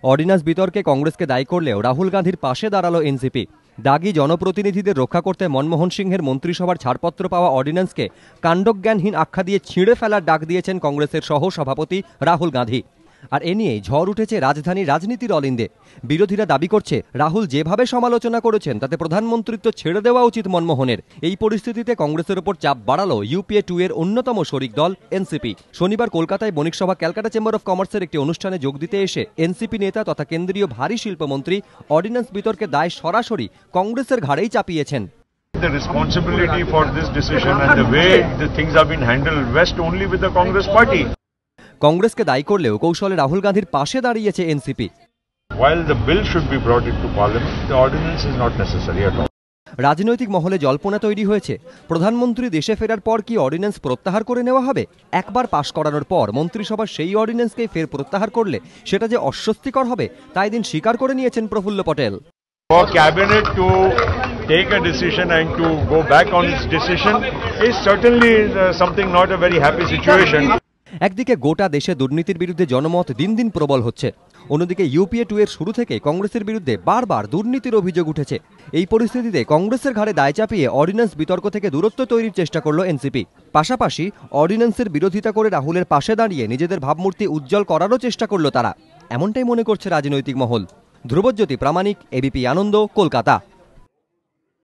Ordinance বিতর্কে কংগ্রেসকে দায়ী করলেও রাহুল গান্ধীর পাশে দাঁড়ালো এনসিপি। দাগি জনপ্রতিনিধিদের রক্ষা করতে মনমোহন সিংহের মন্ত্রিসভার ছাড়পত্র পাওয়া অর্ডিন্যান্সকে কাণ্ডজ্ঞানহীন আখ্যা দিয়ে ছিঁড়ে ফেলার ডাক দিয়েছেন কংগ্রেসের সহ সভাপতি রাহুল গান্ধী। আর এ নিয়েই ঝড় উঠেছে রাজধানীর রাজনীতির অলিন্দে। বিরোধীরা দাবি করছে রাহুল যেভাবে সমালোচনা করেছেন তাতে প্রধানমন্ত্রিত্ব ছেড়ে দেওয়া উচিত মনমোহনের। এই পরিস্থিতিতে কংগ্রেসের উপর চাপ বাড়ালো ইউপিএ 2 এর অন্যতম শরিক দল এনসিপি। শনিবার কলকাতায় বণিক সভা ক্যালকাটা চেম্বার অফ কমার্সের একটি অনুষ্ঠানে যোগ দিতে এসে এনসিপি নেতা তথা কেন্দ্রীয় ভারী শিল্পমন্ত্রী অর্ডিন্যান্স বিতর্কের দায় সরাসরি কংগ্রেসের ঘাড়েই চাপিয়েছেন। The responsibility for this decision and the way the things have been handled rests only with the Congress party. কংগ্রেসকে দায়ী করলেও কৌশলে রাহুল গান্ধীর পাশে দাঁড়িয়েছে NCP. While the bill should be brought into parliament, the ordinance is not necessary at all. রাজনৈতিক মহলে জল্পনা তৈরি হয়েছে, প্রধানমন্ত্রী দেশে ফেরার পর কি অর্ডিন্যান্স প্রত্যাহার করে নেওয়া হবে? একবার পাশ করানোর পর মন্ত্রিসভা সেই অর্ডিন্যান্সকে ফের প্রত্যাহার করলে সেটা যে অস্বস্তিকর হবে তাই দিন স্বীকার করে নিয়েছেন প্রফুল্ল Patel. For cabinet to take a decision and to go back on its decision is certainly something not a very happy situation. একদিকে গোটা দেশে দুর্নীতির বিরুদ্ধে জনমত দিন দিন প্রবল হচ্ছে, অন্যদিকে ইউপিএ 2 এর শুরু থেকে কংগ্রেসের বিরুদ্ধে বারবার দুর্নীতির অভিযোগ উঠেছে। এই পরিস্থিতিতে কংগ্রেসের ঘাড়ে দায় চাপিয়ে অর্ডিন্যান্স বিতর্ক থেকে দূরত্ব তৈরির চেষ্টা করল এনসিপি। পাশাপাশি অর্ডিন্যান্সের বিরোধিতা করে রাহুলের পাশে দাঁড়িয়ে নিজেদের ভাবমূর্তি উজ্জ্বল করারও চেষ্টা করল তারা, এমনটাই মনে করছে রাজনৈতিক মহল। ধ্রুবজ্যোতি প্রামাণিক, এবিপি আনন্দ, কলকাতা।